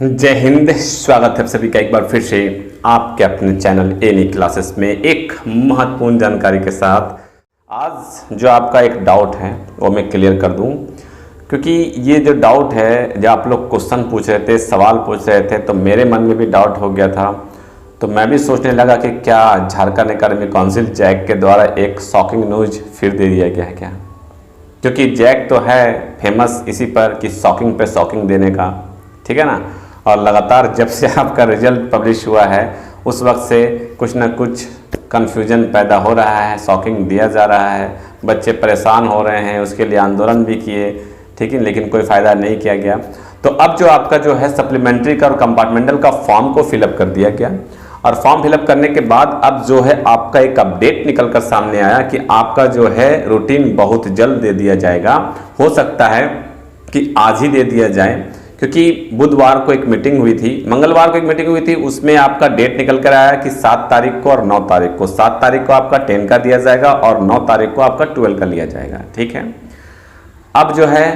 जय हिंद। स्वागत है सभी का एक बार फिर से आपके अपने चैनल एनी क्लासेस में एक महत्वपूर्ण जानकारी के साथ। आज जो आपका एक डाउट है वो मैं क्लियर कर दूं, क्योंकि ये जो डाउट है, जो आप लोग क्वेश्चन पूछ रहे थे, सवाल पूछ रहे थे, तो मेरे मन में भी डाउट हो गया था। तो मैं भी सोचने लगा कि क्या झारखंड एकेडमिक काउंसिल जैक के द्वारा एक शॉकिंग न्यूज फिर दे दिया गया है क्या? क्योंकि जैक तो है फेमस इसी पर कि शॉकिंग पे शॉकिंग देने का, ठीक है ना। और लगातार जब से आपका रिजल्ट पब्लिश हुआ है उस वक्त से कुछ ना कुछ कन्फ्यूजन पैदा हो रहा है, शॉकिंग दिया जा रहा है, बच्चे परेशान हो रहे हैं, उसके लिए आंदोलन भी किए, ठीक है, लेकिन कोई फ़ायदा नहीं किया गया। तो अब जो आपका जो है सप्लीमेंट्री का और कंपार्टमेंटल का फॉर्म को फिलअप कर दिया गया, और फॉर्म फिलअप करने के बाद अब जो है आपका एक अपडेट निकल कर सामने आया कि आपका जो है रूटीन बहुत जल्द दे दिया जाएगा। हो सकता है कि आज ही दे दिया जाए, क्योंकि बुधवार को एक मीटिंग हुई थी, मंगलवार को एक मीटिंग हुई थी, उसमें आपका डेट निकल कर आया कि 7 तारीख को और 9 तारीख को। 7 तारीख को आपका 10 का दिया जाएगा और 9 तारीख को आपका 12 का लिया जाएगा, ठीक है। अब जो है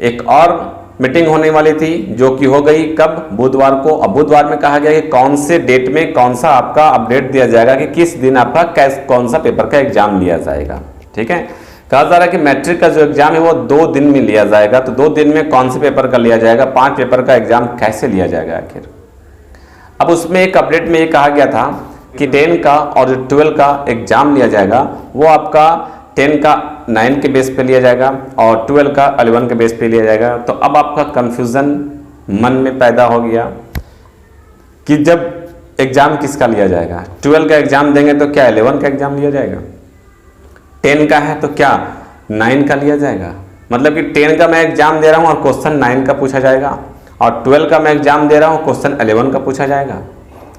एक और मीटिंग होने वाली थी जो कि हो गई कब? बुधवार को। अब बुधवार में कहा गया कि कौन से डेट में कौन सा आपका अपडेट दिया जाएगा कि किस दिन आपका कौन सा पेपर का एग्जाम लिया जाएगा, ठीक है। कहा जा रहा है कि मैट्रिक का जो एग्जाम है वो 2 दिन में लिया जाएगा। तो 2 दिन में कौन से पेपर का लिया जाएगा? 5 पेपर का एग्जाम कैसे लिया जाएगा आखिर? अब उसमें एक अपडेट में ये कहा गया था कि 10 का और जो 12 का एग्जाम लिया जाएगा वो आपका 10 का 9 के बेस पे लिया जाएगा और 12 का 11 के बेस पे लिया जाएगा। तो अब आपका कंफ्यूजन मन में पैदा हो गया कि जब एग्जाम किसका लिया जाएगा? 12 का एग्जाम देंगे तो क्या 11 का एग्जाम लिया जाएगा? 10 का है तो क्या 9 का लिया जाएगा? मतलब कि 10 का मैं एग्जाम दे रहा हूँ और क्वेश्चन 9 का पूछा जाएगा, और 12 का मैं एग्जाम दे रहा हूँ, क्वेश्चन 11 का पूछा जाएगा।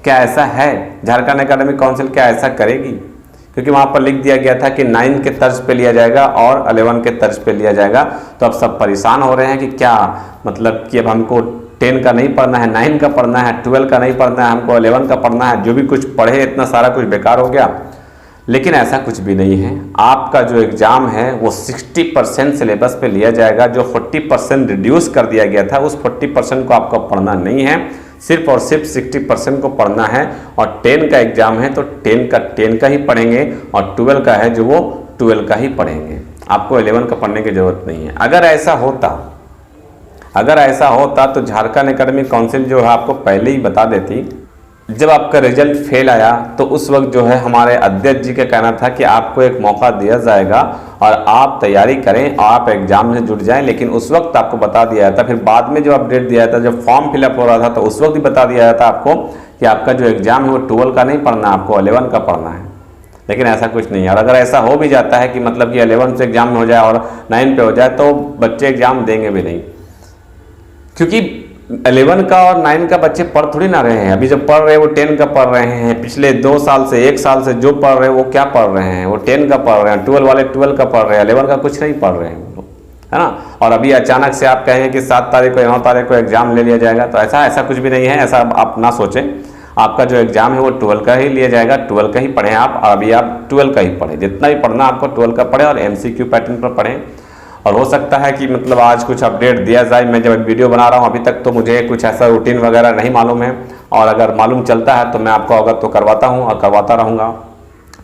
क्या ऐसा है? झारखंड एकेडमिक काउंसिल क्या ऐसा करेगी? क्योंकि वहाँ पर लिख दिया गया था कि 9 के तर्ज पे लिया जाएगा और 11 के तर्ज पे लिया जाएगा। तो अब सब परेशान हो रहे हैं कि क्या मतलब कि अब हमको 10 का नहीं पढ़ना है, 9 का पढ़ना है, 12 का नहीं पढ़ना है, हमको 11 का पढ़ना है। जो भी कुछ पढ़े इतना सारा कुछ बेकार हो गया। लेकिन ऐसा कुछ भी नहीं है। आपका जो एग्ज़ाम है वो 60% सिलेबस पे लिया जाएगा। जो 40% रिड्यूस कर दिया गया था उस 40% को आपको पढ़ना नहीं है, सिर्फ और सिर्फ 60% को पढ़ना है। और 10 का एग्ज़ाम है तो 10 का ही पढ़ेंगे, और 12 का है जो वो 12 का ही पढ़ेंगे। आपको 11 का पढ़ने की ज़रूरत नहीं है। अगर ऐसा होता तो झारखंड एकेडमिक काउंसिल जो है आपको पहले ही बता देती। जब आपका रिजल्ट फेल आया तो उस वक्त जो है हमारे अध्यक्ष जी का कहना था कि आपको एक मौका दिया जाएगा और आप तैयारी करें और आप एग्जाम से जुड़ जाएं। लेकिन उस वक्त आपको बता दिया था, फिर बाद में जो अपडेट दिया था, जब फॉर्म फिलअप हो रहा था तो उस वक्त ही बता दिया था आपको कि आपका जो एग्जाम है वो 12 का नहीं पढ़ना, आपको 11 का पढ़ना है। लेकिन ऐसा कुछ नहीं है। और अगर ऐसा हो भी जाता है कि मतलब कि 11 से एग्जाम हो जाए और 9 पे हो जाए तो बच्चे एग्जाम देंगे भी नहीं, क्योंकि 11 का और 9 का बच्चे पढ़ थोड़ी ना रहे हैं। अभी जब पढ़ रहे हैं वो 10 का पढ़ रहे हैं। पिछले 2 साल से 1 साल से जो पढ़ रहे हैं वो क्या पढ़ रहे हैं? वो 10 का पढ़ रहे हैं। 12 वाले 12 का पढ़ रहे हैं, 11 का कुछ नहीं पढ़ रहे हैं वो लोग, है ना। और अभी अचानक से आप कहें कि 7 तारीख को 9 तारीख को एग्जाम ले लिया जाएगा, तो ऐसा कुछ भी नहीं है। ऐसा आप ना सोचें। आपका जो एग्जाम है वो 12 का ही लिया जाएगा, 12 का ही पढ़ें आप। और अभी आप 12 का ही पढ़ें, जितना भी पढ़ना आपको 12 का पढ़ें और MCQ पैटर्न पर पढ़ें। और हो सकता है कि मतलब आज कुछ अपडेट दिया जाए। मैं जब वीडियो बना रहा हूँ अभी तक तो मुझे कुछ ऐसा रूटीन वगैरह नहीं मालूम है, और अगर मालूम चलता है तो मैं आपको अवगत तो करवाता हूँ और करवाता रहूँगा।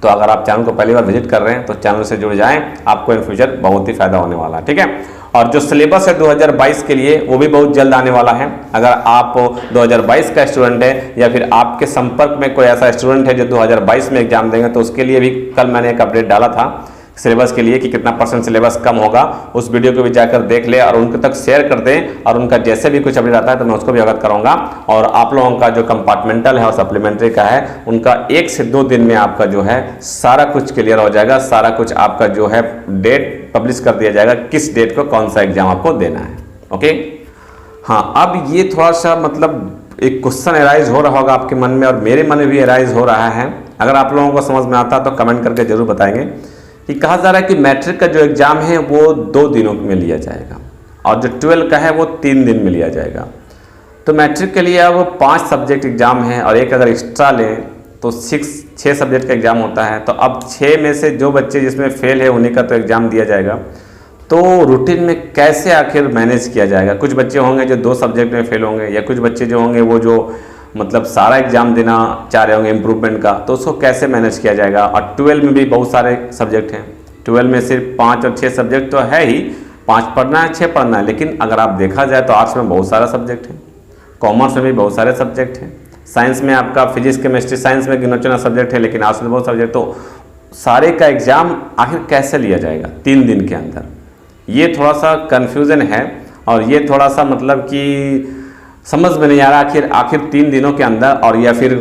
तो अगर आप चैनल को पहली बार विजिट कर रहे हैं तो चैनल से जुड़ जाएं, आपको इन फ्यूचर बहुत ही फायदा होने वाला है, ठीक है। और जो सिलेबस है 2022 के लिए वो भी बहुत जल्द आने वाला है। अगर आप 2022 का स्टूडेंट है या फिर आपके संपर्क में कोई ऐसा स्टूडेंट है जो 2022 में एग्जाम देंगे तो उसके लिए भी कल मैंने एक अपडेट डाला था सिलेबस के लिए कि कितना % सिलेबस कम होगा। उस वीडियो को भी जाकर देख ले और उनके तक शेयर कर दें, और उनका जैसे भी कुछ अपडेट आता है तो मैं उसको भी अवगत करूंगा। और आप लोगों का जो कंपार्टमेंटल है और सप्लीमेंट्री का है उनका 1 से 2 दिन में आपका जो है सारा कुछ क्लियर हो जाएगा। सारा कुछ आपका जो है डेट पब्लिश कर दिया जाएगा, किस डेट को कौन सा एग्जाम आपको देना है, ओके। हाँ, अब ये थोड़ा सा मतलब एक क्वेश्चन एराइज हो रहा होगा आपके मन में, और मेरे मन में भी एराइज हो रहा है। अगर आप लोगों को समझ में आता तो कमेंट करके जरूर बताएंगे कि कहा जा रहा है कि मैट्रिक का जो एग्ज़ाम है वो 2 दिनों में लिया जाएगा और जो 12 का है वो 3 दिन में लिया जाएगा। तो मैट्रिक के लिए अब 5 सब्जेक्ट एग्ज़ाम है और एक अगर एक्स्ट्रा लें तो 6 सब्जेक्ट का एग्ज़ाम होता है। तो अब 6 में से जो बच्चे जिसमें फेल है उन्हीं का तो एग्ज़ाम दिया जाएगा। तो रूटीन में कैसे आखिर मैनेज किया जाएगा। कुछ बच्चे होंगे जो 2 सब्जेक्ट में फेल होंगे, या कुछ बच्चे जो होंगे वो जो मतलब सारा एग्जाम देना चाह रहे होंगे इम्प्रूवमेंट का, तो उसको कैसे मैनेज किया जाएगा। और 12 में भी बहुत सारे सब्जेक्ट हैं, 12 में सिर्फ 5 और 6 सब्जेक्ट तो है ही, 5 पढ़ना है 6 पढ़ना है, लेकिन अगर आप देखा जाए तो आर्ट्स में बहुत सारा सब्जेक्ट है, कॉमर्स में भी बहुत सारे सब्जेक्ट हैं, साइंस में आपका फिजिक्स केमिस्ट्री साइंस में गिनोचुना सब्जेक्ट है, लेकिन आर्ट्स में बहुत सब्जेक्ट। तो सारे का एग्जाम आखिर कैसे लिया जाएगा 3 दिन के अंदर, ये थोड़ा सा कन्फ्यूज़न है। और ये थोड़ा सा मतलब कि समझ में नहीं आ रहा आखिर 3 दिनों के अंदर, और या फिर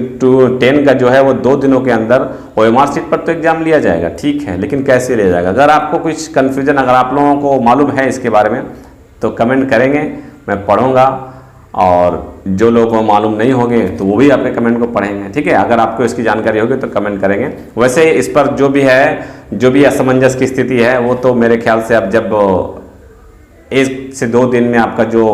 10 का जो है वो 2 दिनों के अंदर OMR शीट पर तो एग्जाम लिया जाएगा, ठीक है, लेकिन कैसे लिया जाएगा। अगर आपको कुछ कन्फ्यूजन, अगर आप लोगों को मालूम है इसके बारे में तो कमेंट करेंगे, मैं पढ़ूंगा, और जो लोगों को मालूम नहीं होंगे तो वो भी आपके कमेंट को पढ़ेंगे, ठीक है। अगर आपको इसकी जानकारी होगी तो कमेंट करेंगे। वैसे इस पर जो भी है, जो भी असमंजस की स्थिति है, वो तो मेरे ख्याल से अब जब 1 से 2 दिन में आपका जो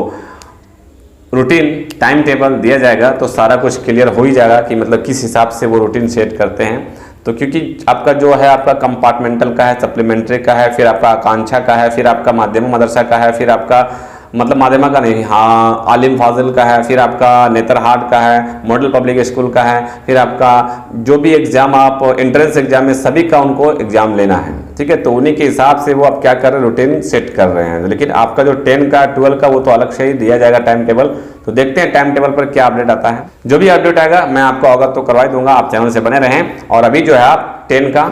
रूटीन टाइम टेबल दिया जाएगा तो सारा कुछ क्लियर हो ही जाएगा कि मतलब किस हिसाब से वो रूटीन सेट करते हैं। तो क्योंकि आपका जो है आपका कंपार्टमेंटल का है, सप्लीमेंट्री का है, फिर आपका आकांक्षा का है, फिर आपका माध्यमिक मदरसा का है, फिर आपका मतलब माध्यमा का नहीं, हाँ, आलिम फाजिल का है, फिर आपका नेतरहाट का है, मॉडल पब्लिक स्कूल का है, फिर आपका जो भी एग्जाम आप एंट्रेंस एग्जाम में सभी का उनको एग्जाम लेना है, ठीक है। तो उन्हीं के हिसाब से वो आप क्या कर रहे हैं, रूटीन सेट कर रहे हैं। लेकिन आपका जो 10 का 12 का वो तो अलग से ही दिया जाएगा टाइम टेबल। तो देखते हैं टाइम टेबल पर क्या अपडेट आता है। जो भी अपडेट आएगा मैं आपको अवगत तो करवा दूंगा, आप चैनल से बने रहें। और अभी जो है आप 10 का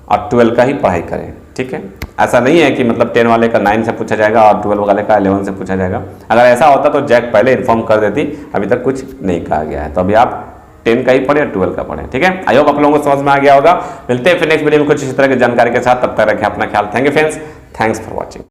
और 12 का ही पढ़ाई करें, ठीक है। ऐसा नहीं है कि मतलब 10 वाले का 9 से पूछा जाएगा और 12 वाले का 11 से पूछा जाएगा। अगर ऐसा होता तो जैक पहले इन्फॉर्म कर देती, अभी तक कुछ नहीं कहा गया है। तो अभी आप 10 का ही पढ़े और 12 का पढ़े, ठीक है। आई होप आप लोगों को समझ में आ गया होगा। मिलते हैं फिर नेक्स्ट वीडियो में कुछ इस तरह की जानकारी के साथ, तब तक रखें अपना ख्याल। Thank you friends, thanks for watching.